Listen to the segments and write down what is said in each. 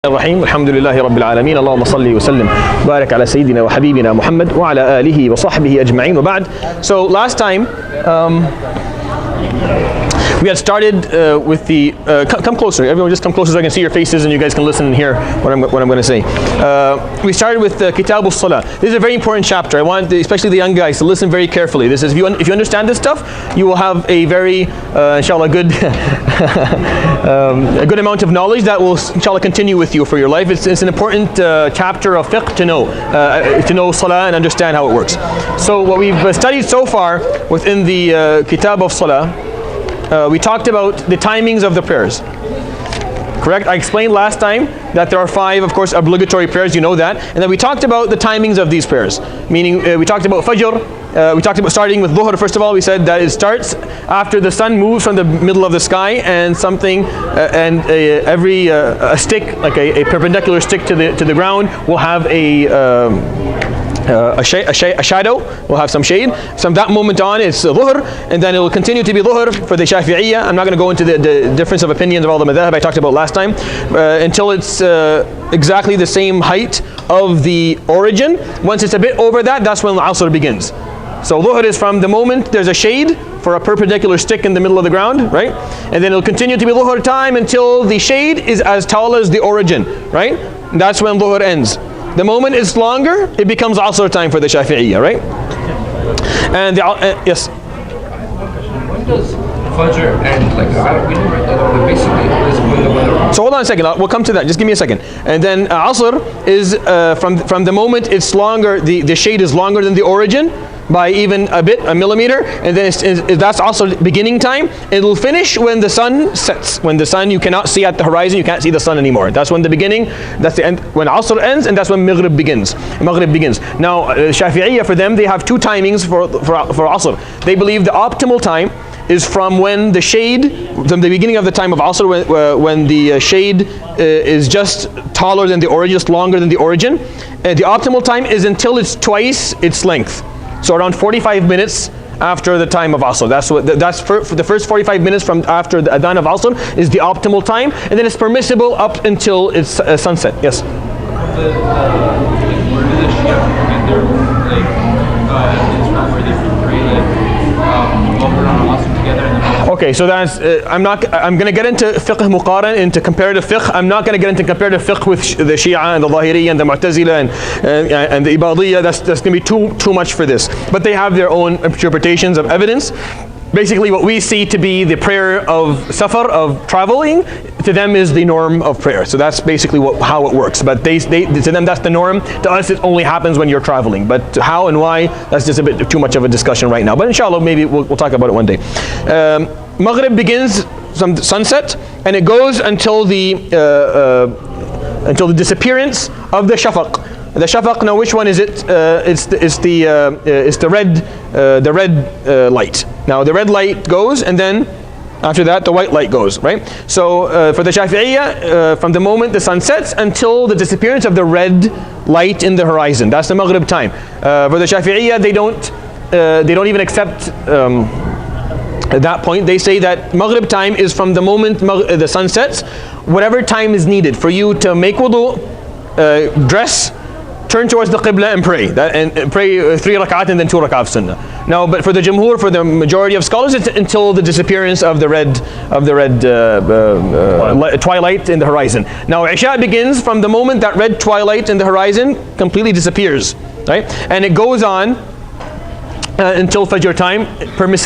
الرحيم الحمد لله رب العالمين اللهم صل وسلم وبارك على سيدنا وحبيبنا محمد وعلى آله وصحبه أجمعين وبعد. So last time we had started with the come closer, everyone just come closer so I can see your faces and you guys can listen and hear what I'm going to say. We started with Kitab al-Salah. This is a very important chapter. I want especially the young guys to listen very carefully. This is if you understand this stuff, you will have a very inshallah good a good amount of knowledge that will inshallah continue with you for your life. It's an important chapter of fiqh to know salah and understand how it works. So what we've studied so far within the Kitab of Salah, we talked about the timings of the prayers. Correct? I explained last time that there are 5, of course, obligatory prayers, you know that. And then we talked about the timings of these prayers. Meaning, we talked about Fajr, we talked about starting with Dhuhr. First of all, we said that it starts after the sun moves from the middle of the sky and something, a stick, like a perpendicular stick to the ground, will have a shadow, will have some shade. From that moment on, it's Dhuhr, and then it will continue to be Dhuhr for the Shafi'iyya. I'm not going to go into the difference of opinions of all the madhahib I talked about last time, until it's exactly the same height of the origin. Once it's a bit over that, that's when Asr begins. So Dhuhr is from the moment there's a shade for a perpendicular stick in the middle of the ground, right? And then it'll continue to be Dhuhr time until the shade is as tall as the origin, right? And that's when Dhuhr ends. The moment it's longer, it becomes Asr time for the Shafi'iyya, right? And yes? When does Fajr end? Like, we don't write that down, but basically is when the weather... So hold on a second, we'll come to that, just give me a second. And then Asr is, from the moment it's longer, the shade is longer than the origin, by even a bit, a millimeter, and then that's also beginning time. It'll finish when the sun sets. When the sun, you cannot see at the horizon, you can't see the sun anymore. That's when the beginning, that's the end, when Asr ends, and that's when Maghrib begins. Now, Shafi'iyya, for them, they have 2 timings for Asr. They believe the optimal time is from when the shade, from the beginning of the time of Asr, when the shade is just taller than the origin, just longer than the origin. The optimal time is until it's twice its length. So around 45 minutes after the time of Asr. That's for the first 45 minutes from after the Adhan of Asr is the optimal time, and then it's permissible up until it's sunset. Yes? Where do the Shia get their, where they pray Asr together and then... Okay, so that's, I'm going to get into fiqh muqaran, into comparative fiqh. I'm not going to get into comparative fiqh with the Shia and the Zahiriyya and the Mu'tazila and the Ibadiyya. That's going to be too much for this. But they have their own interpretations of evidence. Basically, what we see to be the prayer of safar, of traveling, to them is the norm of prayer. So that's basically how it works. But to them, that's the norm. To us, it only happens when you're traveling. But how and why, that's just a bit too much of a discussion right now. But inshallah, maybe we'll talk about it one day. Maghrib begins from sunset, and it goes until the disappearance of the shafaq. The shafaq, now which one is it? It's the red light. Now the red light goes, and then after that the white light goes, right? So for the Shafi'iyya, from the moment the sun sets until the disappearance of the red light in the horizon, that's the Maghrib time. For the Shafi'iyya, they don't even accept at that point. They say that Maghrib time is from the moment the sun sets, whatever time is needed for you to make wudu, dress, turn towards the Qibla and pray. And pray 3 rak'at and then 2 rak'at of sunnah. Now, but for the Jumhur, for the majority of scholars, it's until the disappearance of the red twilight in the horizon. Now, Isha begins from the moment that red twilight in the horizon completely disappears, right? And it goes on until Fajr time, from a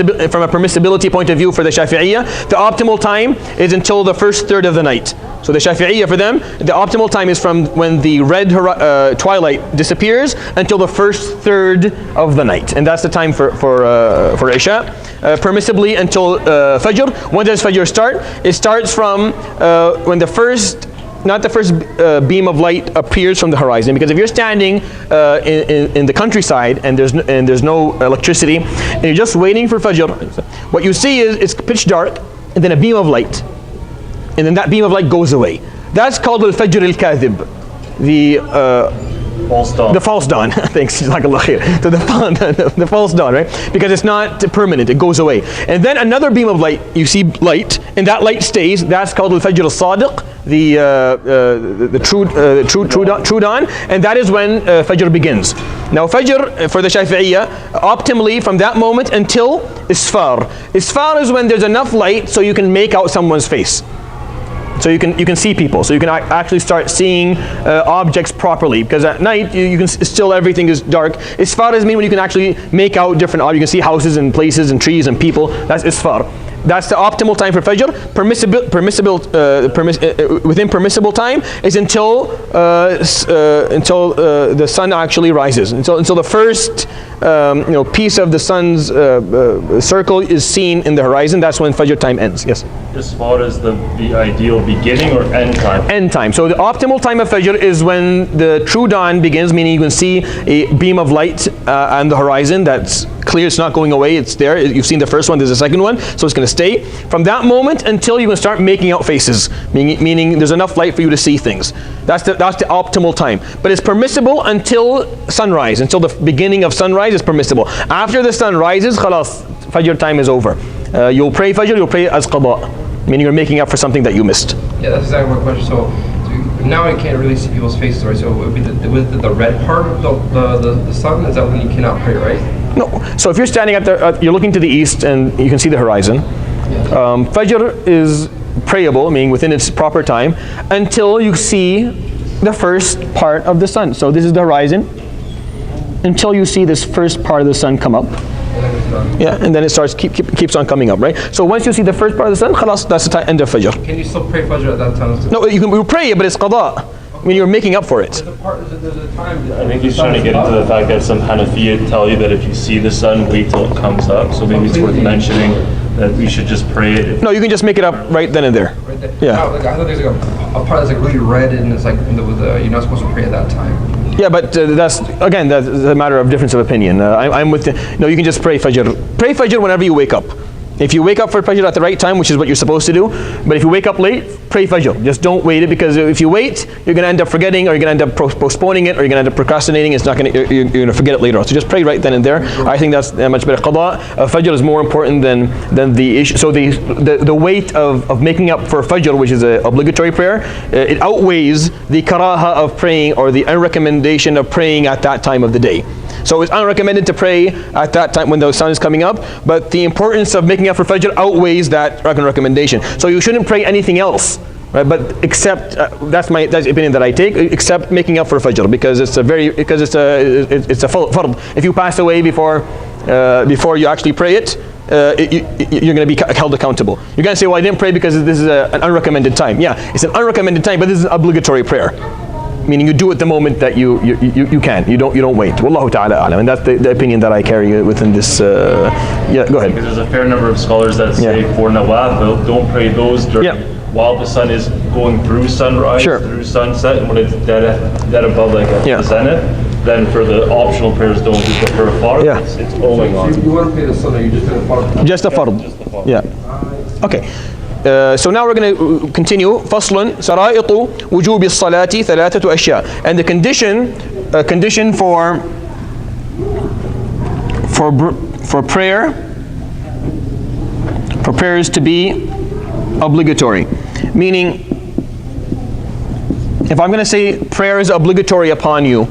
permissibility point of view for the Shafi'iyya. The optimal time is until the first third of the night. So the Shafi'iyya, for them, the optimal time is from when the red twilight disappears until the first third of the night. And that's the time for Isha. Permissibly until Fajr. When does Fajr start? It starts from when the first beam of light appears from the horizon. Because if you're standing in the countryside and there's no electricity and you're just waiting for Fajr, what you see is it's pitch dark and then a beam of light, and then that beam of light goes away. That's called al-Fajr al-Kadhib, the false dawn. The false dawn. Thanks. Jazakallah khair. So the false dawn, right? Because it's not permanent, it goes away. And then another beam of light, you see light, and that light stays. That's called al-Fajr al-Sadiq. the true dawn, and that is when Fajr begins. Now Fajr for the Shafi'iyya, optimally from that moment until Isfar. Isfar is when there's enough light so you can make out someone's face. So you can see people, so you can actually start seeing objects properly, because at night you can still, everything is dark. Isfar is mean when you can actually make out different objects. You can see houses and places and trees and people. That's Isfar. That's the optimal time for Fajr. Within permissible time is until the sun actually rises. Until the first piece of the sun's circle is seen in the horizon. That's when Fajr time ends. Yes. As far as the ideal beginning or end time? End time. So the optimal time of Fajr is when the true dawn begins, meaning you can see a beam of light on the horizon that's clear, it's not going away, it's there. You've seen the first one, there's a second one, so it's going to stay. From that moment until you can start making out faces, meaning there's enough light for you to see things. That's the optimal time. But it's permissible until sunrise, until the beginning of sunrise is permissible. After the sun rises, khalas, Fajr time is over. You'll pray Fajr, you'll pray as qada, meaning you're making up for something that you missed. Yeah, that's exactly my question. So now you can't really see people's faces, right? So it would be the red part of the sun, is that when you cannot pray, right? No. So if you're standing at you're looking to the east and you can see the horizon, Fajr is prayable, meaning within its proper time, until you see the first part of the sun. So this is the horizon, until you see this first part of the sun come up. Yeah, and then it starts keeps on coming up, right? So once you see the first part of the sun, khalas, that's the end of Fajr. Can you still pray Fajr at that time? No, you pray it, but it's qada. I mean, you're making up for it. There's a time. I think he's trying to get into the fact that some Hanafiya tell you that if you see the sun, wait till it comes up. So maybe it's worth mentioning that we should just pray it. No, you can just make it up right then and there. Right there. Yeah. No, I thought there's a part that's really red, and it's like you're not supposed to pray at that time. Yeah, but that's a matter of difference of opinion. I'm with no, you can just pray Fajr. Pray Fajr whenever you wake up. If you wake up for Fajr at the right time, which is what you're supposed to do, but if you wake up late, pray Fajr. Just don't wait it, because if you wait, you're going to end up forgetting, or you're going to end up postponing it, or you're going to end up procrastinating. It's not going to, you're going to forget it later on. So just pray right then and there. I think that's much better. Qada, Fajr is more important than the issue. So the weight of making up for Fajr, which is an obligatory prayer, it outweighs the karaha of praying, or the unrecommendation of praying at that time of the day. So it's unrecommended to pray at that time when the sun is coming up, but the importance of making up for Fajr outweighs that recommendation. So you shouldn't pray anything else, right? But except that's the opinion that I take, except making up for Fajr, because it's a fard. If you pass away before you actually pray it, you're going to be held accountable. You're going to say, well, I didn't pray because this is an unrecommended time. Yeah, it's an unrecommended time, but this is an obligatory prayer. Meaning you do it the moment that you can. You don't wait. Wallahu ta'ala a'lam. And that's the opinion that I carry within this. Yeah, go ahead. Because there's a fair number of scholars that say for nawafil, don't pray those during while the sun is going through sunrise, through sunset, and when it's dead above like the zenith. Then for the optional prayers, don't do. But for a fard, it's going on. You want to pray the sun, or you just do the fard? Just the fard. Yeah. Okay. So now we're going to continue. فصل شرائط وجوب الصلاة ثلاثة أشياء. And the condition for prayers to be obligatory. Meaning, if I'm going to say prayer is obligatory upon you,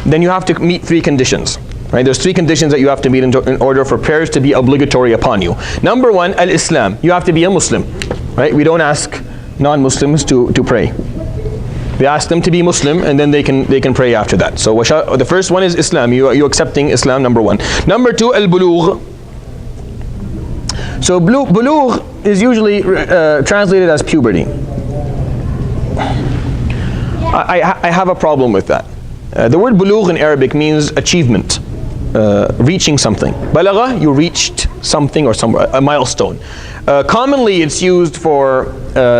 then you have to meet three conditions. Right? There's three conditions that you have to meet in order for prayers to be obligatory upon you. Number one, al-Islam. You have to be a Muslim. Right? We don't ask non-Muslims to pray. We ask them to be Muslim, and then they can pray after that. So the first one is Islam. You accepting Islam, number one. Number two, al-Bulugh. So bulugh is usually translated as puberty. I have a problem with that. The word bulugh in Arabic means achievement, reaching something. Balagha, you reached something or a milestone. Commonly it's used for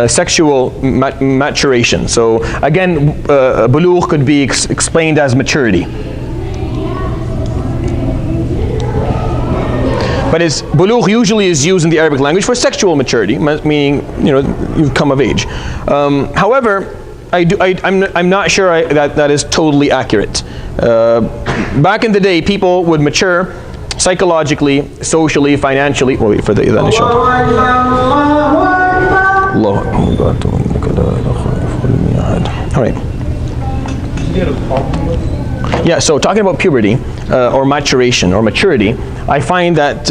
sexual maturation. So again, bulugh could be explained as maturity. But bulugh usually is used in the Arabic language for sexual maturity, meaning you've come of age. However, I'm not sure that is totally accurate. Back in the day, people would mature psychologically, socially, financially. Oh, wait for the adhan, inshallah. All right. Yeah, so talking about puberty or maturation or maturity, I find that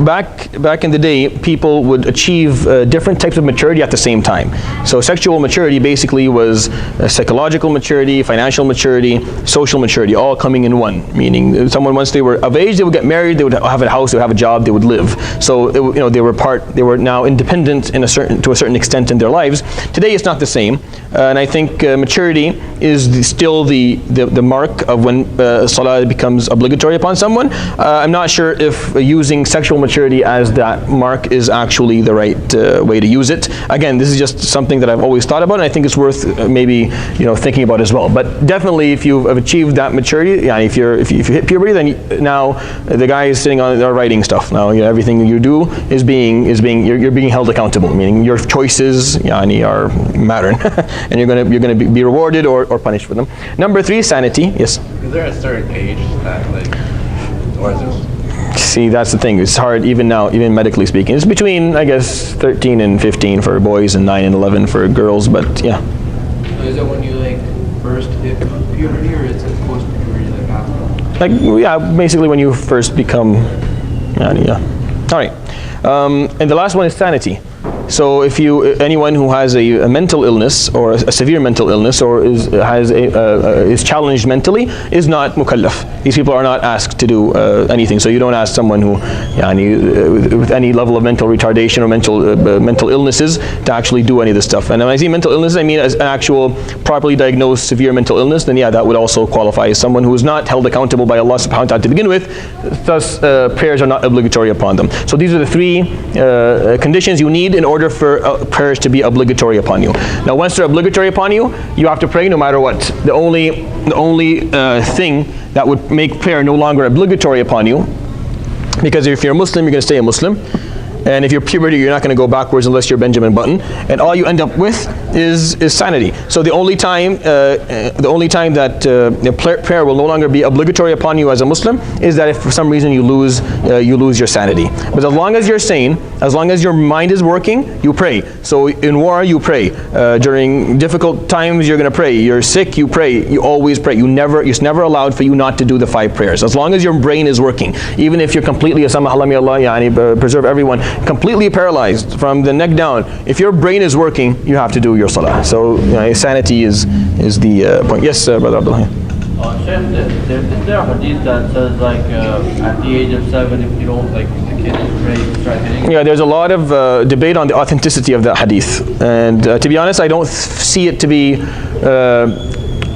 back in the day, people would achieve different types of maturity at the same time. So sexual maturity basically was psychological maturity, financial maturity, social maturity, all coming in one. Meaning, someone once they were of age, they would get married, they would have a house, they would have a job, they would live. So they were now independent to a certain extent in their lives. Today, it's not the same, and I think maturity is still the mark of when salah becomes obligatory upon someone. I'm not sure if using sexual maturity as that mark is actually the right way to use it. Again, this is just something that I've always thought about, and I think it's worth maybe thinking about as well. But definitely, if you've achieved that maturity, yeah, if you hit puberty, then now the guy is sitting on writing stuff. Now everything you do is you're being held accountable, meaning your choices are matter, and you're gonna be rewarded or punished for them. Number 3, sanity. Yes. Is there a certain age that or is this? See, that's the thing. It's hard even now, even medically speaking. It's between, I guess, 13 and 15 for boys and 9 and 11 for girls. But yeah. So is it when you first hit puberty, or is it post puberty after? Basically when you first become. Yeah. All right. And the last one is sanity. So if anyone who has a mental illness or a severe mental illness or is challenged mentally is not mukallaf. These people are not asked to do anything. So you don't ask someone who with any level of mental retardation or mental illnesses to actually do any of this stuff. And when I say mental illness, I mean as an actual properly diagnosed severe mental illness, then yeah, that would also qualify as someone who is not held accountable by Allah subhanahu wa ta'ala to begin with. Thus prayers are not obligatory upon them. So these are the 3 conditions you need in order for prayers to be obligatory upon you. Now once they're obligatory upon you, you have to pray no matter what. The only thing that would make prayer no longer obligatory upon you, because if you're a Muslim, you're going to stay a Muslim. And if you're puberty, you're not going to go backwards unless you're Benjamin Button. And all you end up with is sanity. So the only time that prayer will no longer be obligatory upon you as a Muslim is that if for some reason you lose your sanity. But as long as you're sane, as long as your mind is working, you pray. So in war, you pray. During difficult times, you're going to pray. You're sick, you pray. You always pray. It's never allowed for you not to do the 5 prayers. As long as your brain is working. Even if you're completely, preserve everyone, completely paralyzed from the neck down, if your brain is working, you have to do your salah. So sanity is the point. Yes, Brother Abdullah. Sheikh, is there a hadith that says at the age of 7, if you don't the kids pray, start hitting? Yeah, there's a lot of debate on the authenticity of that hadith, and to be honest, I don't see it to be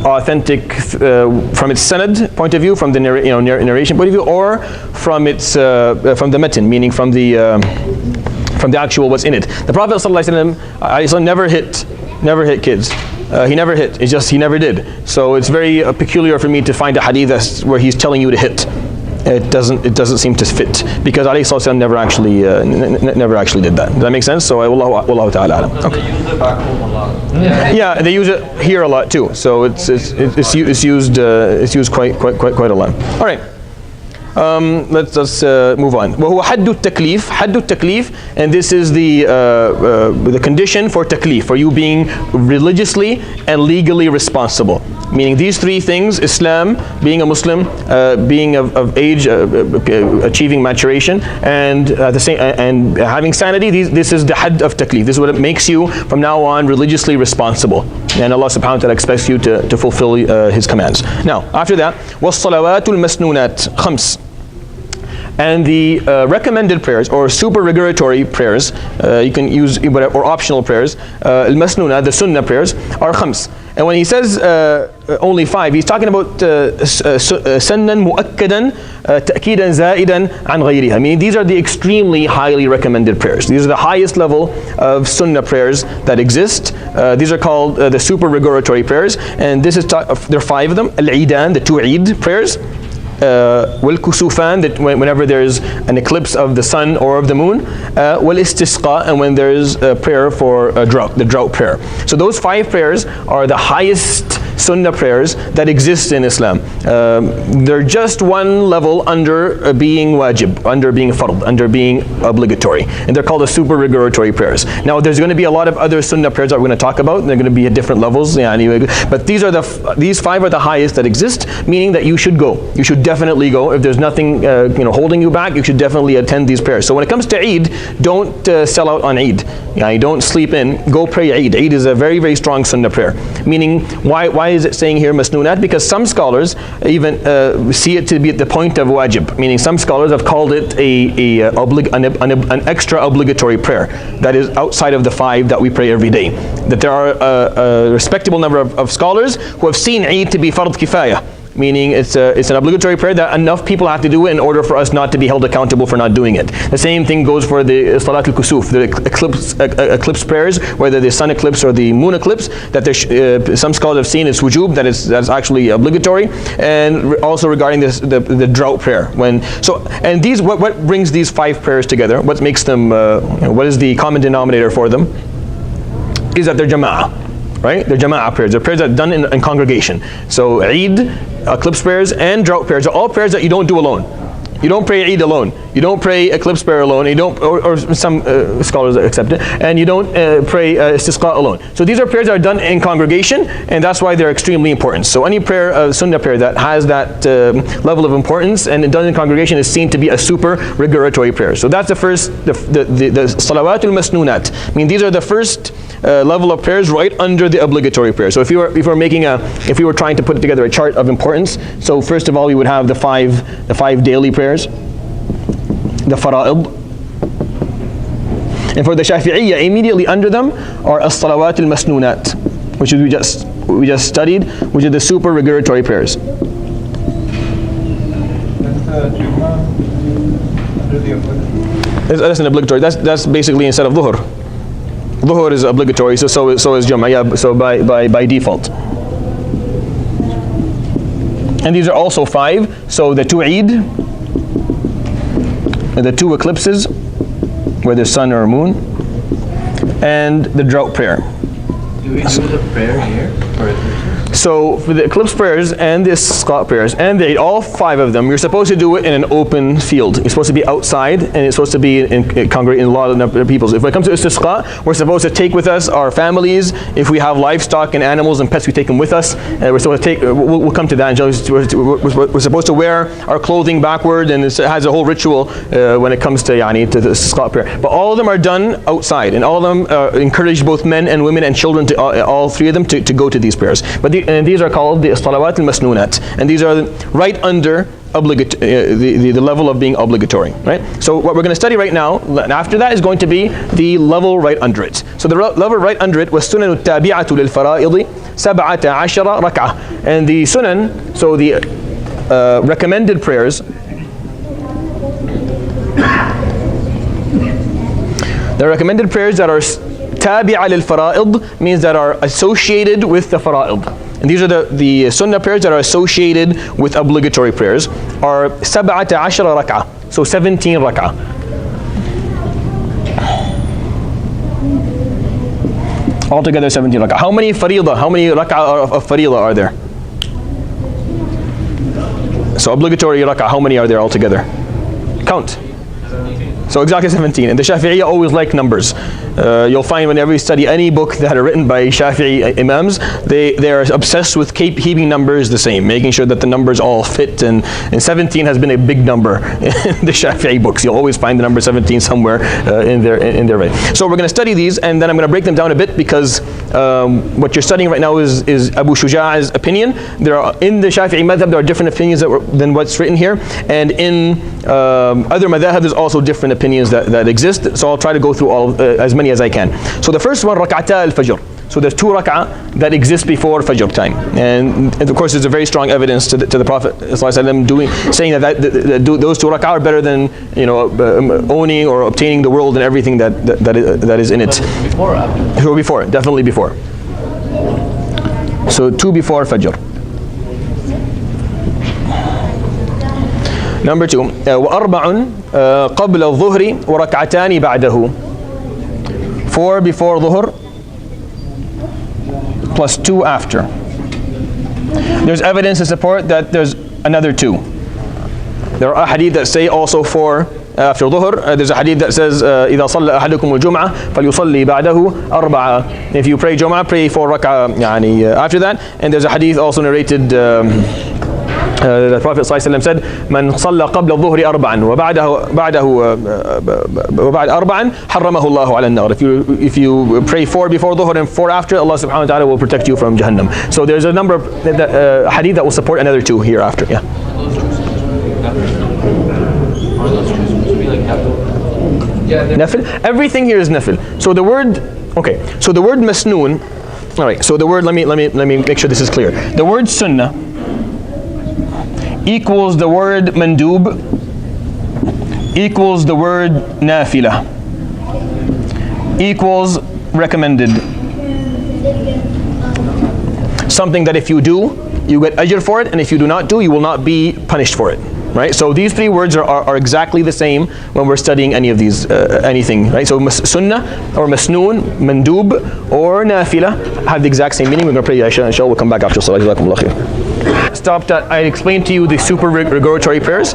authentic from its sanad point of view, from the narration point of view, or from its from the matn, meaning from the actual what's in it. The Prophet ﷺ never hit kids. He never hit. It's just he never did. So it's very peculiar for me to find a hadith where he's telling you to hit. It doesn't seem to fit, because alayhi salatu never actually did that. Does that make sense? So wallahu ta'ala alam. Okay. They use it back home a lot. Yeah, they use it here a lot too. So it's used quite a lot. All right. Let's move on. وهو حد التكليف, and this is the condition for taklif, for you being religiously and legally responsible. Meaning these 3 things: Islam, being a Muslim, being of age, achieving maturation, and and having sanity. This is the hadd of taklif. This is what it makes you from now on religiously responsible, and Allah subhanahu wa ta'ala expects you to fulfill His commands. Now after that, وَالصَّلَوَاتُ الْمَسْنُونَاتِ خَمْسٌ. And the recommended prayers or supererogatory prayers, you can use or optional prayers, al-masnuna, the sunnah prayers, are khams. And when he says only 5, he's talking about sannan mu'akkadan ta'kidan za'idan an ghayriha. I mean, these are the extremely highly recommended prayers. These are the highest level of sunnah prayers that exist. These are called the supererogatory prayers, and this is there are 5 of them. Al-Eidan, the 2 Eid prayers. Wal-Kusufan, that whenever there's an eclipse of the sun or of the moon. Wal-Istisqa, and when there's a prayer for a drought, the drought prayer. So those 5 prayers are the highest sunnah prayers that exist in Islam. They're just one level under being wajib, under being fard, under being obligatory. And they're called the supererogatory prayers. Now there's going to be a lot of other sunnah prayers that we're going to talk about. They're going to be at different levels. But these 5 are the highest that exist, meaning that you should go. You should definitely go. If there's nothing holding you back, you should definitely attend these prayers. So when it comes to Eid, don't sell out on Eid. Don't sleep in. Go pray Eid. Eid is a very, very strong sunnah prayer. Meaning, why is it saying here masnoonat? Because some scholars even see it to be at the point of wajib. Meaning some scholars have called it an extra obligatory prayer that is outside of the 5 that we pray every day. That there are a respectable number of scholars who have seen Eid to be fard kifaya. Meaning it's an obligatory prayer that enough people have to do it in order for us not to be held accountable for not doing it. The same thing goes for the Salat al-Kusuf, the eclipse prayers, whether the sun eclipse or the moon eclipse, that some scholars have seen it's wujub, that's actually obligatory, and also regarding the drought prayer. And these what brings these 5 prayers together? What makes them? What is the common denominator for them? Is that they're jama'ah. Right? They're jama'ah prayers. They're prayers that are done in congregation. So Eid, eclipse prayers, and drought prayers are all prayers that you don't do alone. You don't pray Eid alone. You don't pray eclipse prayer alone. You don't, or some scholars accept it. And you don't pray istisqa alone. So these are prayers that are done in congregation, and that's why they're extremely important. So any prayer, sunnah prayer that has that level of importance and done in congregation is seen to be a supererogatory prayer. So that's the first, the salawatul masnoonat. I mean, these are the first level of prayers right under the obligatory prayer. So if we were trying to put together a chart of importance, so first of all we would have the five daily prayers, the fara'id, and for the Shafi'iyya immediately under them are as-salawat al-masnoonat, which we just studied, which are the supererogatory prayers. That's an obligatory. That's basically instead of dhuhr. Dhuhr is obligatory, so is Jum'ah, yeah, so by default. And these are also 5, so the 2 Eid, and the 2 eclipses, whether sun or moon, and the drought prayer. Do we do the prayer here for eclipses? So for the eclipse prayers and the istisqa prayers and the Eid, all 5 of them, you're supposed to do it in an open field. You're supposed to be outside, and it's supposed to be in a lot of people. If it comes to istisqa, we're supposed to take with us our families. If we have livestock and animals and pets, we take them with us. We're supposed to take. We'll come to that. We're supposed to wear our clothing backward, and it has a whole ritual when it comes to the istisqa prayer. But all of them are done outside, and all of them encourage both men and women and children, to all 3 of them, to go to these prayers. But and these are called the salawat al-masnoonat, and these are right under the level of being obligatory, right? So what we're going to study right now, after that, is going to be the level right under it. So the level right under it was sunan al-tabi'atu lil-fara'id 17 rak'ah, and the sunan, so the recommended prayers, the recommended prayers that are tabi'a lil-fara'id means that are associated with the fara'id. And these are the sunnah prayers that are associated with obligatory prayers, are 17 rak'ah, so 17 rak'ah. Altogether 17 rak'ah. How many rak'ah of faridah are there? So obligatory rak'ah, how many are there altogether? Count. So exactly 17. And the Shafi'iyya always like numbers. You'll find whenever you study any book that are written by Shafi'i imams, they are obsessed with keeping numbers the same, making sure that the numbers all fit. And 17 has been a big number in the Shafi'i books. You'll always find the number 17 somewhere in there. Right. So we're going to study these, and then I'm going to break them down a bit, because what you're studying right now is Abu Shuja''s opinion. In the Shafi'i madhab, there are different opinions than what's written here, and in other madhab, there's also different opinions that exist. So I'll try to go through as many as I can. So the first one, rak'ata al-fajr. So there's 2 rak'ah that exist before Fajr time, and of course there's a very strong evidence to the Prophet _sallam saying that those 2 rak'ah are better than owning or obtaining the world and everything that is in it. Before or after? Before, definitely before. So 2 before Fajr. Number 2, وأربع قبل الظهر وركعتان بعده. 4 before Dhuhr plus 2 after. There's evidence to support that there's another 2. There are hadith that say also 4 after dhuhr. There's a hadith that says إذا صلى أحدكم الجمعة فليصلي بعده 4. If you pray Jum'ah, pray 4 rak'ah يعني, after that. And there's a hadith also narrated the Prophet ﷺ said من صلى قبل الظهر 4 وبعد 4 حرمه الله على النار. If you pray 4 before dhuhr and 4 after, Allah subhanahu wa ta'ala will protect you from Jahannam. So there's a number of hadith that will support another 2 here after. Yeah. Nafil. Everything here is nafil. So the word, okay. So the word masnoon. All right. So the word. Let me make sure this is clear. The word sunnah equals the word mandub equals the word nafila equals recommended. Something that if you do, you get ajr for it, and if you do not do, you will not be punished for it. Right? So these 3 words are exactly the same when we're studying any of these, anything. Right? So sunnah or masnoon, mandub or nafila have the exact same meaning. We're going to pray Isha, inshallah. We'll come back after salah. Jazakumullah khair. Stopped at, I explained to you the supererogatory prayers,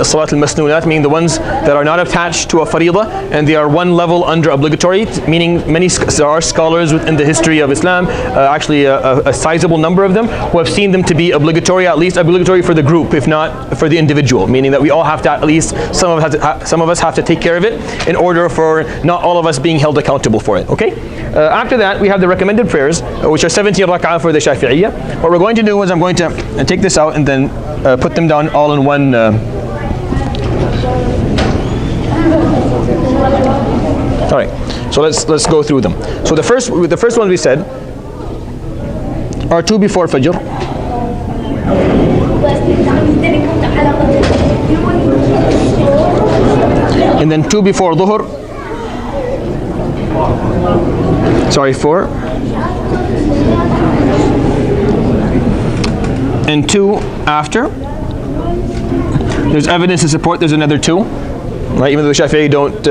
salat al-masnoonat, meaning the ones that are not attached to a faridah and they are one level under obligatory, meaning there are scholars within the history of Islam, actually a sizable number of them, who have seen them to be obligatory, at least obligatory for the group, if not for the individual, meaning that we all have to, at least some of us have to take care of it in order for not all of us being held accountable for it. Okay? After that, we have the recommended prayers, which are 17 rak'ah for the Shafi'iyya. What we're going to do is I'm going to take this out and then put them down all in one. All right. So let's go through them. So the first one we said are 2 before Fajr. And then 2 before Dhuhr. Sorry, 4. And 2 after. There's evidence to support there's another 2. Right? Even though the Shafiee don't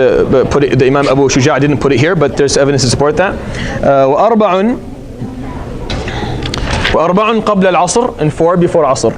put it, the Imam Abu Shuja didn't put it here, but there's evidence to support that. وأربع قبل العصر, and 4 before Asr.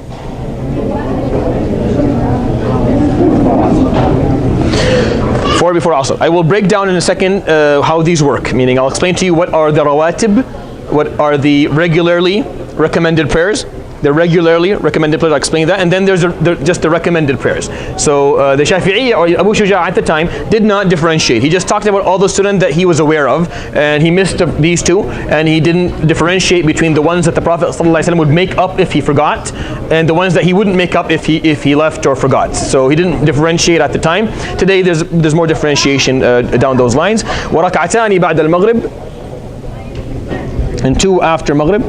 Before Asr. I will break down in a second how these work, meaning I'll explain to you what are the rawatib, what are the regularly recommended prayers. The regularly recommended prayers, I'll explain that, and then there's just the recommended prayers. So the Shafi'i or Abu Shuja at the time did not differentiate. He just talked about all the sunan that he was aware of, and he missed these 2, and he didn't differentiate between the ones that the Prophet ﷺ would make up if he forgot, and the ones that he wouldn't make up if he left or forgot. So he didn't differentiate at the time. Today there's more differentiation down those lines. وَرَكْعَتَانِ بَعْدَ الْمَغْرِبِ, and 2 after Maghrib.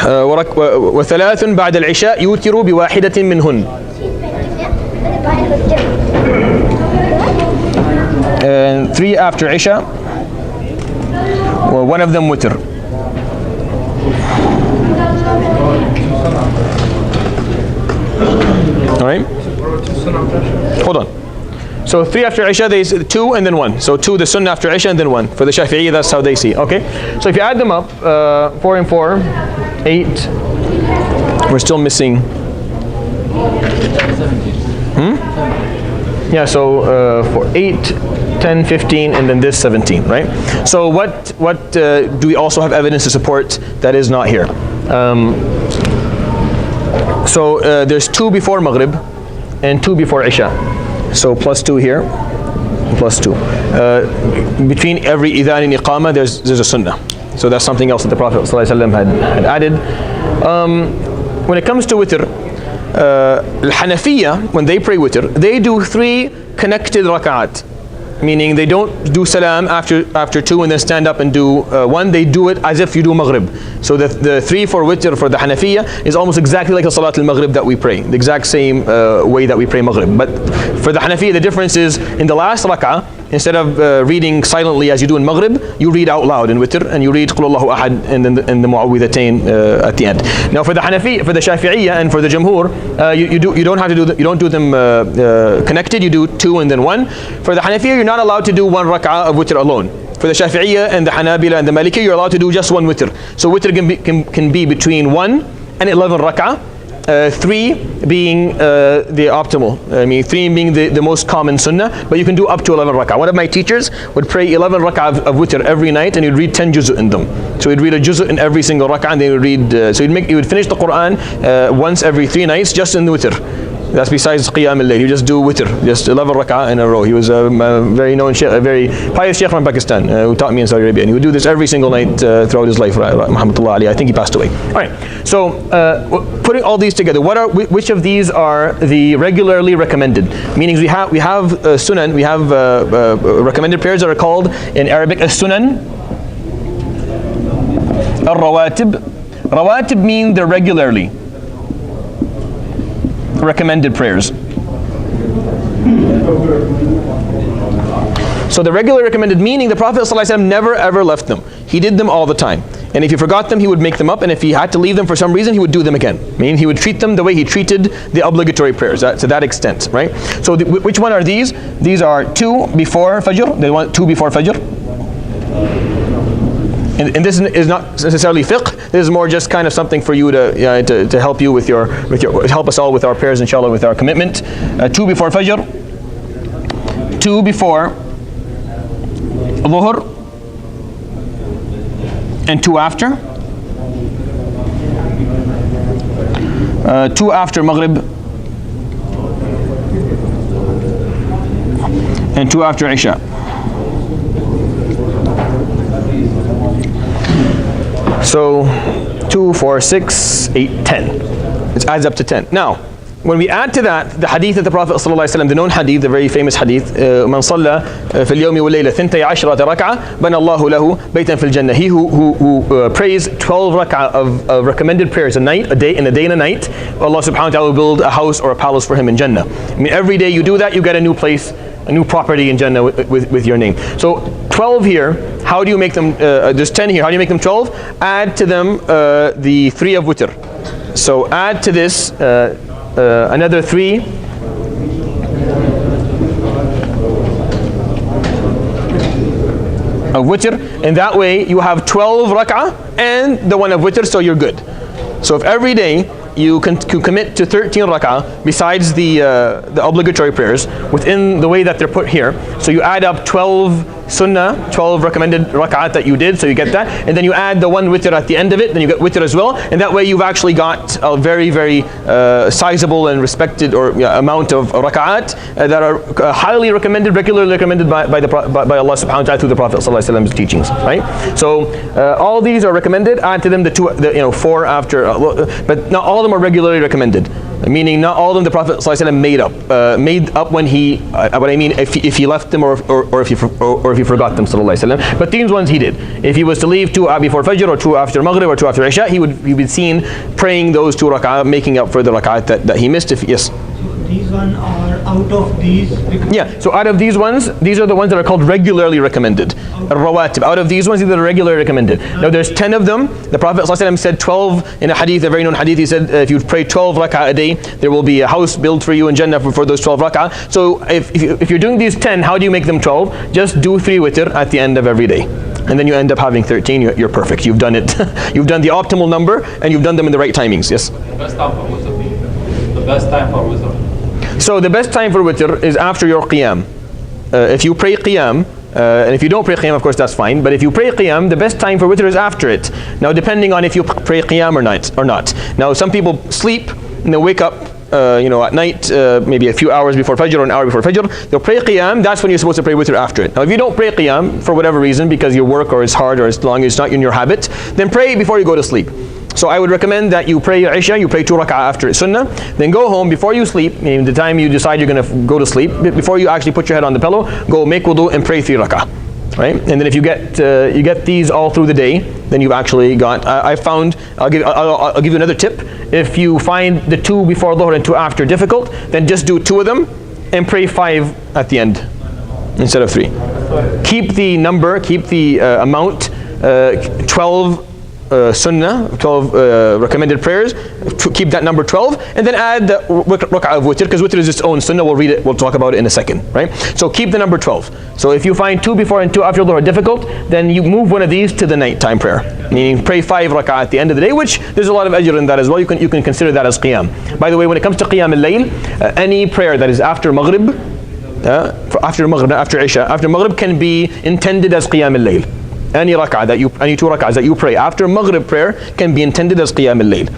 وثلاث بعد العشاء يوتر بواحدة منهن. And 3 after Isha, one of them witr. All right. Hold on. So 3 after Isha, they say 2 and then 1. So 2 the sunnah after Isha and then 1. For the Shafi'i, that's how they see. Okay. So if you add them up, 4 and 4, 8. We're still missing. Yeah. So 8, 10, 15, and then this 17. Right. So what do we also have evidence to support that is not here? So there's 2 before Maghrib and 2 before Isha. So plus 2 here, plus 2. Between every idhan and iqama, there's a sunnah. So that's something else that the Prophet ﷺ had added. When it comes to witr, Al-Hanafiya, when they pray witr, they do 3 connected rak'at. Meaning they don't do salam after 2 and then stand up and do 1. They do it as if you do maghrib. So the 3 for witr for the Hanafiya is almost exactly like a salat al-maghrib that we pray. The exact same way that we pray maghrib. But for the Hanafiya, the difference is in the last rak'ah, instead of reading silently as you do in maghrib, you read out loud in witr, and you read Qul Allahu Ahad and then the mu'awwidhatayn at the end. Now for the Shafi'iyya and for the Jamhur, you don't do them connected. You do 2 and then 1. For the Hanafiya, you're not allowed to do 1 rak'ah of witr alone. For the Shafi'iyya and the Hanabila and the Maliki, you're allowed to do just one witr. So witr can be between 1 and 11 rak'ah. 3 being the optimal. I mean, 3 being the most common sunnah, but you can do up to 11 rak'ah. One of my teachers would pray 11 rak'ah of witr every night, and he'd read 10 juz' in them. So he'd read a juz' in every single rak'ah, and then he'd read, he would finish the Quran once every 3 nights just in the witr. That's besides Qiyam al-Layl. He would just do witr, just 11 rak'ah in a row. He was a very known sheikh, a very pious sheikh from Pakistan who taught me in Saudi Arabia. And he would do this every single night throughout his life. Muhammadullah Ali. I think he passed away. All right. So putting all these together, which of these are the regularly recommended? Meaning we have sunan, we have recommended prayers that are called in Arabic as-sunan, al-rawatib. Rawatib mean they're regularly recommended prayers. So the regular recommended, meaning the Prophet ﷺ never ever left them. He did them all the time. And if he forgot them, he would make them up. And if he had to leave them for some reason, he would do them again. Meaning he would treat them the way he treated the obligatory prayers, to that extent, right? So which one are these? These are 2 before Fajr. They want 2 before Fajr. And this is not necessarily fiqh. This is more just kind of something for you to help you with your help us all with our prayers, inshallah, with our commitment. 2 before Fajr, 2 before Dhuhr, and 2 after. 2 after Maghrib, and 2 after Isha. So 2, 4, 6, 8, 10. It adds up to 10. Now, when we add to that the hadith of the Prophet ﷺ, the known hadith, the very famous hadith, "Man salla fil yawmi wal layla 12 rak'ah, bana Allahu lahu baytan fil jannah." He who prays 12 rak'ah of recommended prayers in a day and a night, Allah subhanahu wa ta'ala will build a house or a palace for him in Jannah. I mean, every day you do that, you get a new place, a new property in Jannah with your name. So 12 here, how do you make them, there's 10 here, how do you make them 12? Add to them the 3 of witr. So add to this another 3 of witr, and that way you have 12 rak'ah and the 1 of witr, so you're good. So if every day you can commit to 13 rak'ah besides the obligatory prayers within the way that they're put here, so you add up 12 sunnah, 12 recommended rak'at that you did, so you get that, and then you add the 1 witr at the end of it, then you get witr as well, and that way you've actually got a very, very sizable and respected amount of rak'at that are highly recommended, regularly recommended by Allah subhanahu wa ta'ala through the Prophet ﷺ's teachings, right? So all these are recommended. Add to them the 4 after, but not all of them are regularly recommended. Meaning not all of them the Prophet ﷺ made up when he, what I mean, if he left them or if he forgot them, ﷺ. But these ones he did. If he was to leave 2 before Fajr or 2 after Maghrib or 2 after Isha, he would be seen praying those 2 rak'ah, making up for the rak'ah that he missed. Yes. These ones are out of these? Yeah, so out of these ones, these are the ones that are called regularly recommended. Rawatib. Out of these ones, these are regularly recommended. Now there's 10 of them. The Prophet ﷺ said 12 in a hadith, a very known hadith. He said if you pray 12 rak'ah a day, there will be a house built for you in Jannah for those 12 rak'ah. So if you're doing these 10, how do you make them 12? Just do 3 witr at the end of every day. And then you end up having 13, you're perfect. You've done it. You've done the optimal number, and you've done them in the right timings. Yes? The best time for witr. The best time for witr. So the best time for witr is after your qiyam. If you pray qiyam, and if you don't pray qiyam, of course that's fine, but if you pray qiyam, the best time for witr is after it. Now depending on if you pray qiyam or not. Now some people sleep and they wake up at night, maybe a few hours before Fajr or an hour before Fajr, they'll pray qiyam. That's when you're supposed to pray witr after it. Now if you don't pray qiyam for whatever reason, because your work or it's hard or it's long, it's not in your habit, then pray before you go to sleep. So I would recommend that you pray your Isha, you pray 2 rak'ah after sunnah, then go home before you sleep, meaning the time you decide you're going to go to sleep, before you actually put your head on the pillow, go make wudu and pray 3 rak'ah. Right? And then if you get these all through the day, then you've actually got, I found, I'll give you another tip. If you find the 2 before Dhuhr and 2 after difficult, then just do 2 of them and pray 5 at the end instead of 3. Keep the number, keep the amount 12 sunnah, 12 recommended prayers, to keep that number 12, and then add the rak'ah of witr, because witr is its own sunnah. We'll read it, we'll talk about it in a second, right? So keep the number 12. So if you find 2 before and 2 after dhuhr difficult, then you move one of these to the nighttime prayer, meaning pray 5 rak'ah at the end of the day, which there's a lot of ajr in that as well. You can consider that as qiyam. By the way, when it comes to qiyam al-layl, any prayer that is after maghrib, after isha, after maghrib can be intended as qiyam al-layl. Any 2 rak'ahs that you pray after maghrib prayer can be intended as qiyam al-layl.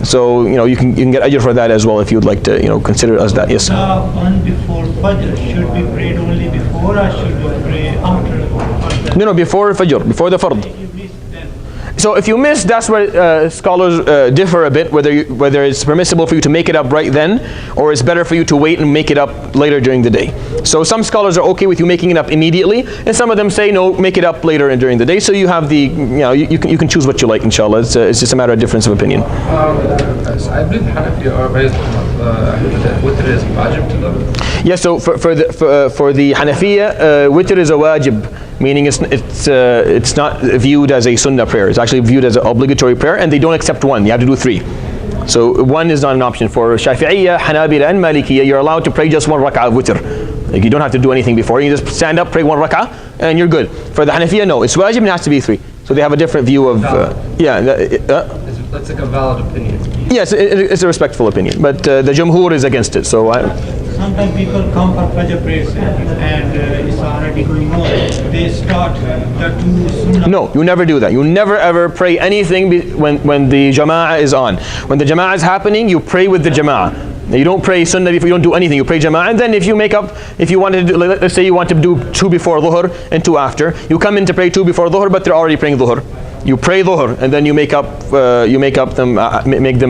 So you can get ajr for that as well if you'd like to consider it as that. Yes. The one before Fajr should be prayed only before, or should we pray after Fajr? No, before Fajr, before the fard. If you miss them. So if you miss, that's where scholars differ a bit, whether it's permissible for you to make it up right then, or it's better for you to wait and make it up later during the day. So some scholars are okay with you making it up immediately, and some of them say no, make it up later and during the day. So you have the, you can choose what you like, inshallah. It's just a matter of difference of opinion. I believe Hanafi are raised witr is wajib to them. Yeah, so for the Hanafiya, witr is a wajib, meaning it's not viewed as a sunnah prayer. It's actually viewed as an obligatory prayer, and they don't accept one. You have to do 3. So 1 is not an option. For Shafi'iyya, Hanabila, and Malikiyya, you're allowed to pray just 1 rak'ah of witr. Like, you don't have to do anything before. You just stand up, pray 1 rak'ah, and you're good. For the Hanafiya, no, it's wajib and it has to be 3. So they have a different view of That's like a valid opinion. yes, it's a respectful opinion, but the Jumhur is against it. So Sometimes people come for Fajr prayers and it's already going on. They start the 2 sunnah. no, you never do that. You never ever pray anything when the jama'ah is on. When the jama'ah is happening, you pray with the jama'ah. You don't pray sunnah before, you don't do anything. You pray jama'ah, and then if you wanted to do, let's say you want to do 2 before dhuhr and 2 after, you come in to pray 2 before dhuhr, but they're already praying dhuhr. You pray dhuhr, and then you make them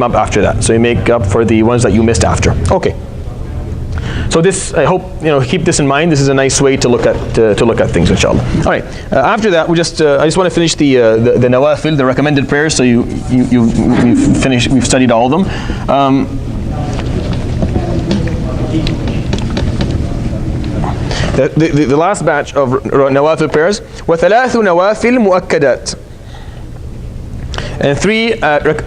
up after that. So you make up for the ones that you missed after. Okay. So this, I hope keep this in mind. This is a nice way to look at things, inshallah. All right. After that, I just want to finish the nawafil, the recommended prayers. So we've studied all of them. The last batch of nawafil prayers, وَثَلَاثُ نَوَافِلْ مُؤَكَّدَاتٍ, and 3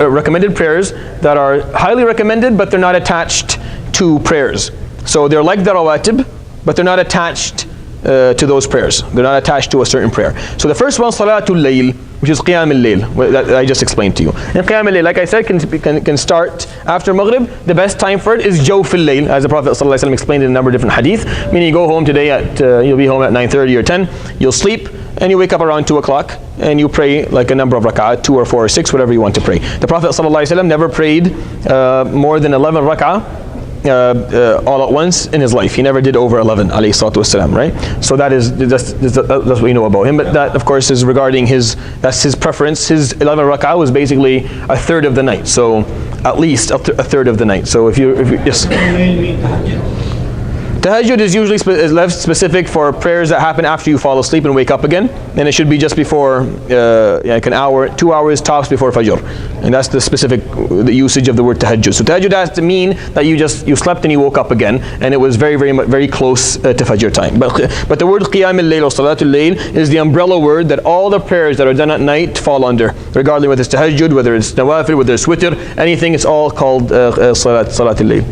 recommended prayers that are highly recommended, but they're not attached to prayers. So they're like the rawatib, but they're not attached to those prayers. They're not attached to a certain prayer. So the first one, Salatul Layl, which is Qiyam al-Layl, that I just explained to you. And Qiyam al-Layl, like I said, can start after Maghrib. The best time for it is Jawf al-Layl, as the Prophet ﷺ explained in a number of different hadith. Meaning you go home today you'll be home at 9:30 or 10, you'll sleep, and you wake up around 2 o'clock, and you pray like a number of rak'ah, 2 or 4 or 6, whatever you want to pray. The Prophet ﷺ never prayed more than 11 rak'ah all at once in his life. He never did over 11, alayhi salatu wasalam, right? So that's what we know about him. But that, of course, is regarding that's his preference. His 11 rak'ah was basically a third of the night. So at least a third of the night. So if you yes. Tahajjud is usually left specific for prayers that happen after you fall asleep and wake up again, and it should be just before, like an hour, 2 hours tops before Fajr, and that's the usage of the word tahajjud. So tahajjud has to mean that you slept and you woke up again, and it was very close to Fajr time. But the word Qiyam al-Layl or Salatul Layl is the umbrella word that all the prayers that are done at night fall under, regardless whether it's tahajjud, whether it's nawafil, whether it's witr, anything. It's all called Salatul Layl.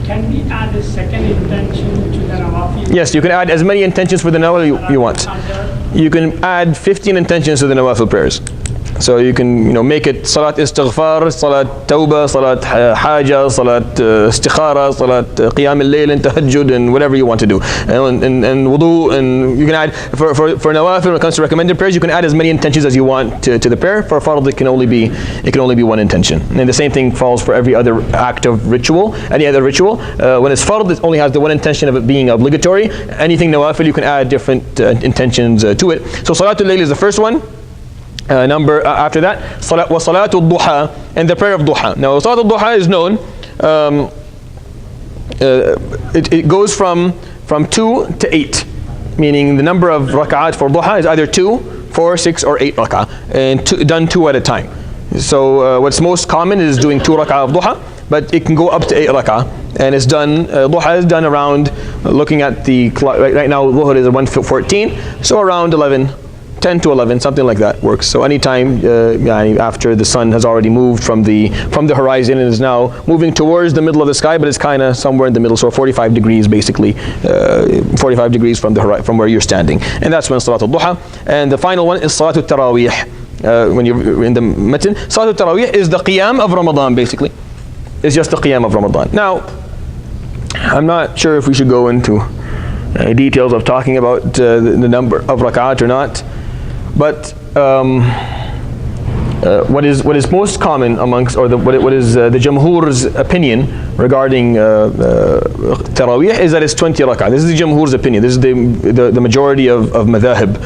Can we add a second intention to the nawafil? Yes, you can add as many intentions for the nawafil you want. You can add 15 intentions to the nawafil prayers. So you can make it salat istighfar, salat tawbah, salat haja, salat istikhara, salat qiyam al-layl and tahajjud, and whatever you want to do. And wudu, and you can add, for nawafil, when it comes to recommended prayers, you can add as many intentions as you want to the prayer. For fard, it can only be one intention. And the same thing falls for every other act of ritual, any other ritual. When it's fard, it only has the one intention of it being obligatory. Anything nawafil, you can add different intentions to it. So salatul layl is the first one. After that, Salatul Duha, and the prayer of Duha. Now, Salatul Duha is known. It goes from 2 to 8, meaning the number of rak'at for Duha is either 2, 4, 6, or 8 rak'ah, and done 2 at a time. So what's most common is doing 2 rak'ah of Duha, but it can go up to 8 rak'ah, and it's done. Duha is done around, looking at the clock right now. Dhuhr is at 1:14, so around 11. 10 to 11, something like that works. So anytime after the sun has already moved from the horizon and is now moving towards the middle of the sky, but it's kind of somewhere in the middle, so 45 degrees basically, 45 degrees from where you're standing. And that's when Salatul Duha. And the final one is Salatul Taraweeh. When you're in the matn, Salatul Taraweeh is the Qiyam of Ramadan basically. It's just the Qiyam of Ramadan. Now, I'm not sure if we should go into details of talking about the number of rak'at or not, but what is most common amongst, or what is the Jamhur's opinion regarding Taraweeh is that it's 20 rak'ah. This is the Jamhur's opinion. This is the majority of madhahib,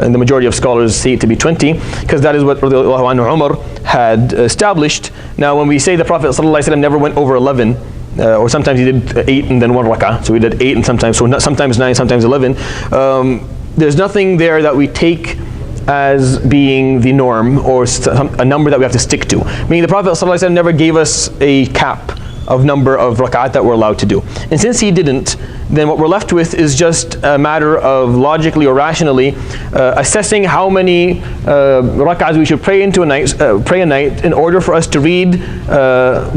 and the majority of scholars see it to be 20, because that is what Umar had established. Now when we say the Prophet ﷺ never went over 11, or sometimes he did 8 and then 1 rak'ah, so he did 8 and sometimes 9, sometimes 11. There's nothing there that we take as being the norm or a number that we have to stick to. Meaning the Prophet ﷺ never gave us a cap of number of rak'at that we're allowed to do. And since he didn't, then what we're left with is just a matter of logically or rationally assessing how many rak'ahs we should pray a night in order for us to read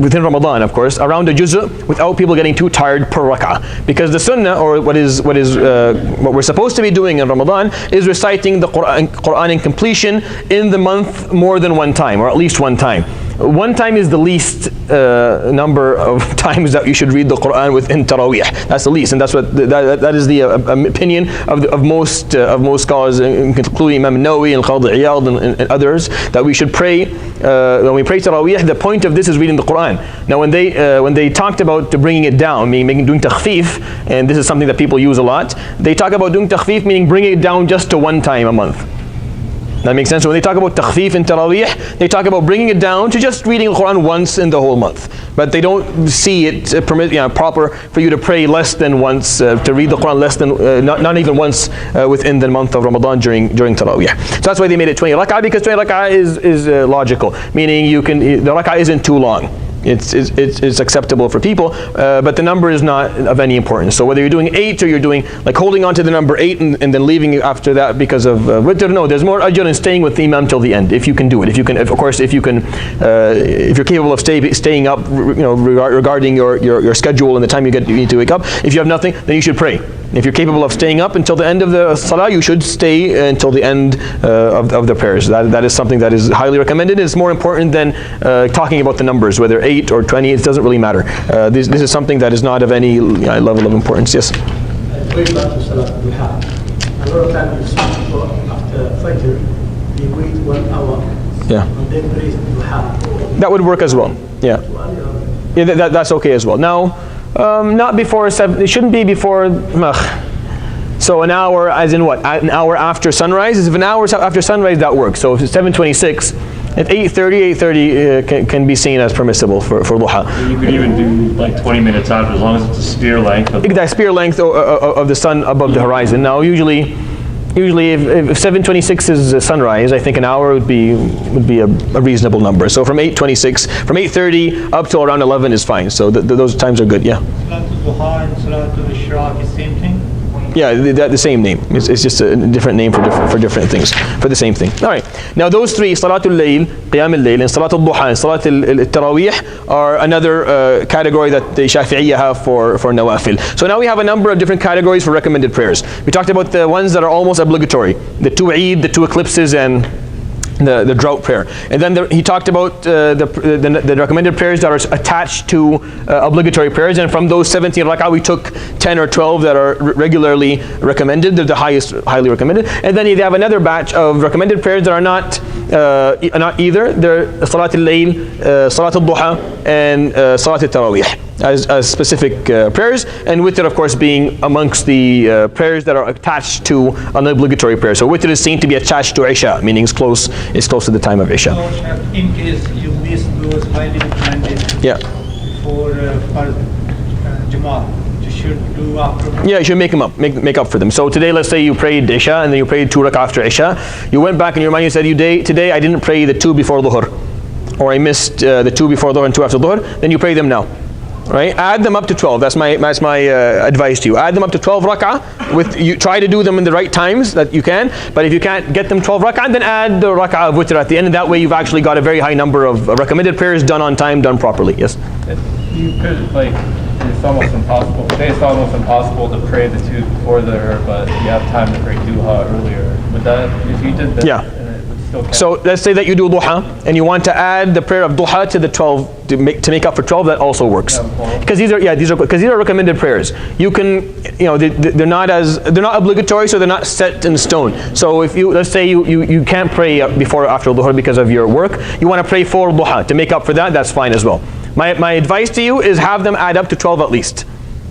within Ramadan, of course, around a juz' without people getting too tired per rak'ah. Because the sunnah, or what we're supposed to be doing in Ramadan, is reciting the Quran in completion in the month more than one time, or at least one time. One time is the least number of times that you should read the Quran within Taraweeh. That's the least, and that's what that is the opinion of most scholars, including Imam Nawawi and Qadi Iyad and others, that we should pray when we pray Taraweeh. The point of this is reading the Quran. Now, when they talked about bringing it down, meaning doing takhfif, and this is something that people use a lot, they talk about doing takhfif, meaning bringing it down just to one time a month. That makes sense. So when they talk about takhfif in Taraweeh, they talk about bringing it down to just reading the Quran once in the whole month. But they don't see it proper for you to pray less than once, to read the Quran less than, not even once within the month of Ramadan during Taraweeh. So that's why they made it 20 rak'ah, because 20 rak'ah is logical, meaning the rak'ah isn't too long. It's acceptable for people, but the number is not of any importance. So whether you're doing 8 or you're doing like holding on to the number 8 and then leaving it after that because of witr, no, there's more ajr in staying with the imam till the end if you can do it. If you're capable of staying up, regarding your schedule and the time you need to wake up. If you have nothing, then you should pray. If you're capable of staying up until the end of the salah, you should stay until the end of the prayers. That is something that is highly recommended. It's more important than talking about the numbers, whether 8 or 20. It doesn't really matter. This is something that is not of any level of importance. Yes. Going back to Salat Duha, a lot of times you see people after Fajr, they wait 1 hour. Yeah. And then praise Duha. That would work as well. Yeah. Yeah, that's okay as well. Now, not before 7. It shouldn't be before. So an hour, as in what? An hour after sunrise. If an hour after sunrise, that works. So if it's 7:26, at 8:30 can be seen as permissible for duha. You could even do like 20 minutes after, as long as it's a spear length. That spear length of the sun above the horizon. Now, usually if 7:26 is sunrise, I think an hour would be a reasonable number. So from 8:26, from 8:30 up till around 11 is fine. So those times are good. Yeah. Salatul Duha and Salatul Ishraq is same thing? Yeah, the same name. It's just a different name for different things, for the same thing. All right. Now those three, Salatul Layl, Qiyam al-Layl, and Salatul Duha, and Salatul Taraweeh, are another category that the Shafi'iyya have for Nawafil. So now we have a number of different categories for recommended prayers. We talked about the ones that are almost obligatory, the 2 Eid, the 2 eclipses, and the drought prayer. And then he talked about the recommended prayers that are attached to obligatory prayers, and from those 17 rak'ah we took 10 or 12 that are regularly recommended. They're the highly recommended. And then you have another batch of recommended prayers that are not either. They're Salatul Layl, Salatul Duha, and Salatul Taraweeh as specific prayers, and witr of course being amongst the prayers that are attached to an obligatory prayer. So witr is seen to be attached to Isha, meaning it's close to the time of Isha. So in case you miss those highly recommended for Jamaat, you should do after. Yeah, you should make them up, make up for them. So today, let's say you prayed Isha and then you prayed 2 rak'ah after Isha. You went back in your mind, you said, today I didn't pray the 2 before Dhuhr, or I missed the 2 before Dhuhr and 2 after Dhuhr. Then you pray them now. right? Add them up to 12. That's my advice to you. Add them up to 12 rak'ah. You try to do them in the right times that you can. But if you can't get them 12 rak'ah, then add the rak'ah of witr at the end. And that way you've actually got a very high number of recommended prayers done on time, done properly. Yes? You could, like, it's almost impossible. Say it's almost impossible to pray the two before the but you have time to pray duha earlier. Would that, if you did that, yeah. It would still count? So let's say that you do duha and you want to add the prayer of duha to the 12 to make up for 12. That also works because these are recommended prayers. You can, they're not obligatory, so they're not set in stone. So if let's say you can't pray before or after dhuhr because of your work, you want to pray for duha to make up for that. That's fine as well. My advice to you is have them add up to 12 at least.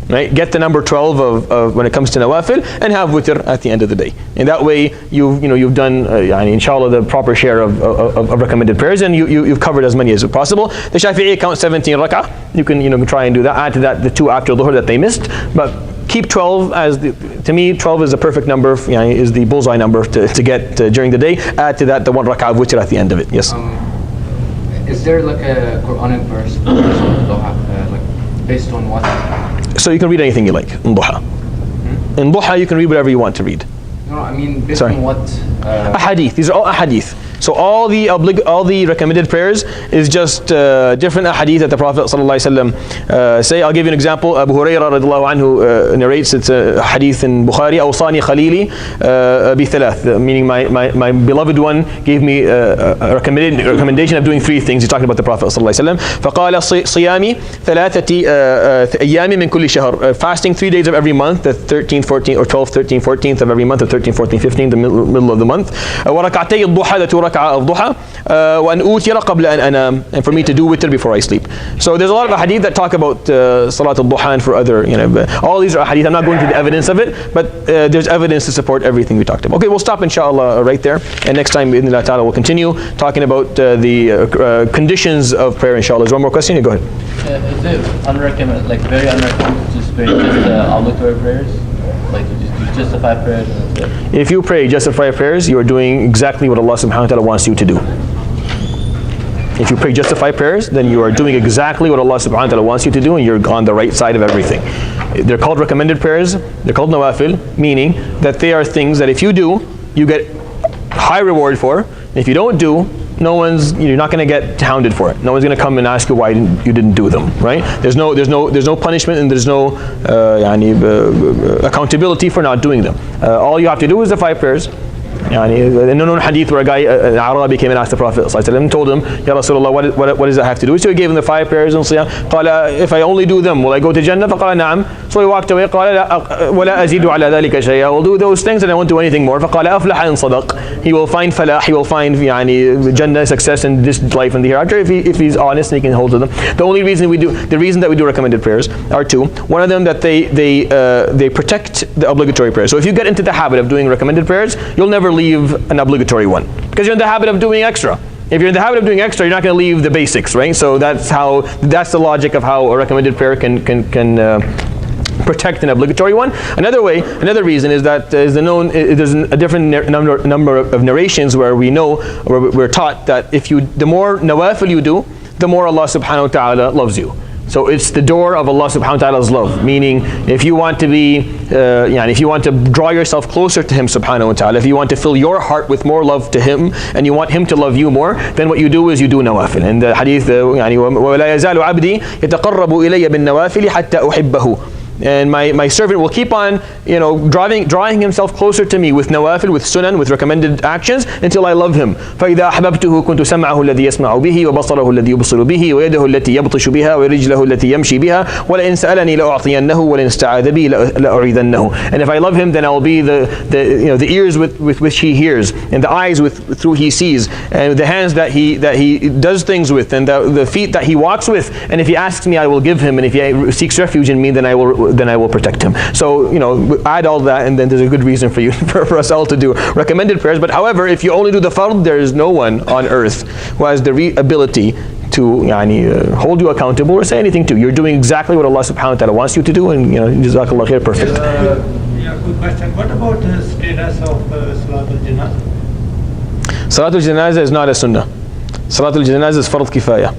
Right? Get the number 12 of when it comes to nawafil and have witr at the end of the day. And that way you've done inshallah the proper share of recommended prayers, and you've covered as many as possible. The Shafiee count 17 rak'ah. You can try and do that. Add to that the 2 after dhuhr that they missed, but keep 12 as to me 12 is the perfect number, is the bullseye number to get during the day. Add to that the 1 rak'ah of witr at the end of it. Yes. Is there like a Quranic verse like based on what? So you can read anything you like in duha. In duha you can read whatever you want to read. No, I mean based on what? Ahadith. These are all ahadith. So all the recommended prayers is just different ahadith that the Prophet ﷺ say. I'll give you an example. Abu Hurairah radiallahu anhu narrates, it's a hadith in Bukhari, Awsani Khalili bi-thalath, meaning my beloved one gave me a recommendation of doing 3 things. He's talking about the Prophet ﷺ. فقال صيامي 3 أيام من كل شهر, fasting 3 days of every month, the 13th, 14th, or 12th, 13th, 14th of every month, the 13th, 14th, 15th, the middle of the month. وركعتي الضحى, the 2 rak'ah of duha, وأن أوتر قبل أن أنام, and for me to do witr before I sleep. So there's a lot of hadith that talk about salat al-duha and for other, all these are hadith. I'm not going to the evidence of it, but there's evidence to support everything we talked about. Okay, we'll stop inshallah right there, and next time bi'idhnillah ta'ala we'll continue talking about the conditions of prayer inshallah. Is one more question? Yeah, go ahead. Is it unrecommended, like very unrecommended to just pray just obligatory prayers? Like you just justify prayers and that's it? If you pray justify prayers, you are doing exactly what Allah subhanahu wa ta'ala wants you to do. If you pray justify prayers, then you are doing exactly what Allah subhanahu wa ta'ala wants you to do, and you're on the right side of everything. They're called recommended prayers, they're called nawafil, meaning that they are things that if you do, you get high reward for. If you don't do, you're not going to get hounded for it. No one's going to come and ask you why you didn't do them, right? There's no punishment, and there's no accountability for not doing them. All you have to do is the 5 prayers. In a hadith where a guy, an Arabi, came and asked the Prophet ﷺ and told him, Ya Rasulullah, what does that have to do? So he gave him the 5 prayers and siyam. قال, if I only do them, will I go to Jannah? فقال نعم. So he walked away. قال ولا أزيد على ذلك شيئا. I will do those things and I won't do anything more. فقال أفلح إن صدق. He will find falah, he will find Jannah, success in this life and the hereafter if he's honest and he can hold to them. The reason that we do recommended prayers are 2. One of them that they protect the obligatory prayers. So if you get into the habit of doing recommended prayers, you'll never leave an obligatory one because you're in the habit of doing extra. If you're in the habit of doing extra, you're not going to leave the basics, right? So that's the logic of how a recommended prayer can protect an obligatory one. Another reason is that there's a different number of narrations where we're taught that the more nawafil you do, the more Allah subhanahu wa ta'ala loves you. So it's the door of Allah subhanahu wa ta'ala's love, meaning if you want to if you want to draw yourself closer to Him subhanahu wa ta'ala, if you want to fill your heart with more love to Him, and you want Him to love you more, then what you do is you do nawafil. And the hadith, وَلَا يَزَالُ عَبْدِي يَتَقَرَّبُ إِلَيَّ بِالنَّوَافِلِ حَتَّى أُحِبَّهُ. And my servant will keep on, drawing himself closer to me with nawafil, with sunan, with recommended actions until I love him. فَإِذَا أَحْبَبْتُهُ كُنْتُ سَمْعَهُ الَّذِي يَسْمَعُ بِهِ وَبَصَرَهُ الَّذِي يُبْصِرُ بِهِ وَيَدَهُ الَّتِي يَبْطِشُ بِهَا وَرِجْلَهُ الَّتِي يَمْشِي بِهَا وَلَئِنْ سَأَلَنِي لَأُعْطِيَنَّهُ وَلَئِنْ اسْتَعَاذَ بِي لَأُعِيذَنَّهُ. And if I love him, then I will be the ears with which he hears, and the eyes through he sees, and the hands that he does things with, and the feet that he walks with. And if he asks me, I will give him, and if he seeks refuge in me, then I will protect him. So add all that, and then there's a good reason for you for us all to do recommended prayers. But however, if you only do the fard, there is no one on earth who has the ability to hold you accountable or say anything to you. You're doing exactly what Allah subhanahu wa ta'ala wants you to do, and jazakallah khair, perfect. Good question. What about the status of Salatul Janazah? Salatul Janazah is not a sunnah. Salatul Janazah is fard kifaya.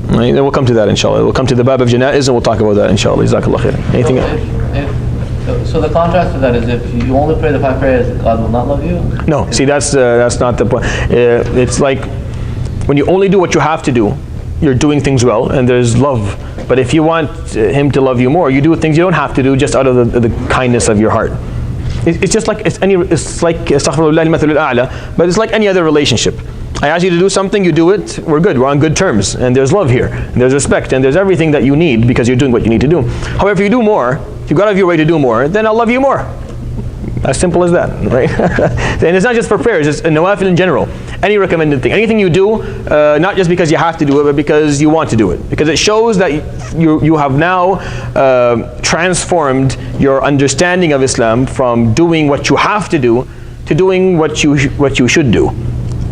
Right? Then we'll come to that inshallah. We'll come to the bab of janaiz and we'll talk about that inshallah. Jazakallah khair. Anything else? So the contrast to that is if you only pray the 5 prayers, God will not love you? No, see that's not the point. It's like when you only do what you have to do, you're doing things well and there's love. But if you want him to love you more, you do things you don't have to do just out of the kindness of your heart. It's just like it's like astaghfirullah al-mathalul a'la, but it's like any other relationship. I ask you to do something, you do it, we're good, we're on good terms, and there's love here, and there's respect, and there's everything that you need because you're doing what you need to do. However, if you do more, if you go out of your way to do more, then I'll love you more. As simple as that, right? And it's not just for prayers, it's nawafil in general. Any recommended thing, anything you do, not just because you have to do it, but because you want to do it. Because it shows that you have now transformed your understanding of Islam from doing what you have to do to doing what you should do.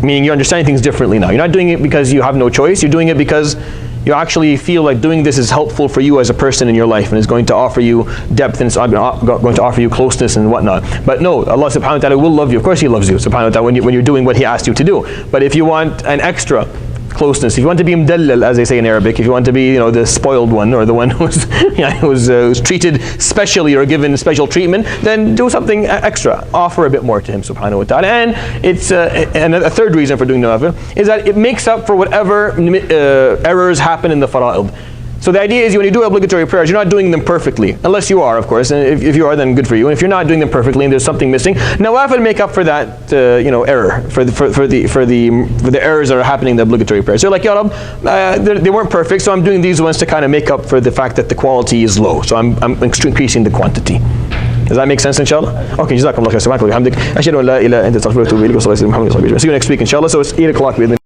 Meaning you're understanding things differently now. You're not doing it because you have no choice, you're doing it because you actually feel like doing this is helpful for you as a person in your life and is going to offer you depth and it's going to offer you closeness and whatnot. But no, Allah subhanahu wa ta'ala will love you. Of course He loves you subhanahu wa ta'ala when you're doing what He asked you to do. But if you want an extra closeness, if you want to be mdallal, as they say in Arabic, if you want to be the spoiled one or the one who's who's treated specially or given special treatment, then do something extra. Offer a bit more to Him subhanahu wa ta'ala. And it's and a third reason for doing nawafil is that it makes up for whatever errors happen in the fara'id. So the idea is when you do obligatory prayers, you're not doing them perfectly, unless you are, of course. And if you are, then good for you. And if you're not doing them perfectly and there's something missing, nawafil make up for that, error, for the errors that are happening in the obligatory prayers. So like, Ya Rab, they weren't perfect, so I'm doing these ones to kind of make up for the fact that the quality is low. So I'm increasing the quantity. Does that make sense, inshallah? Okay, jazakumullah khair. Subhanakallah wa bihamdik. Ashhadu an la ilaha illa anta astaghfiruka wa atubu ilayk. See you next week, inshallah. So it's 8 o'clock.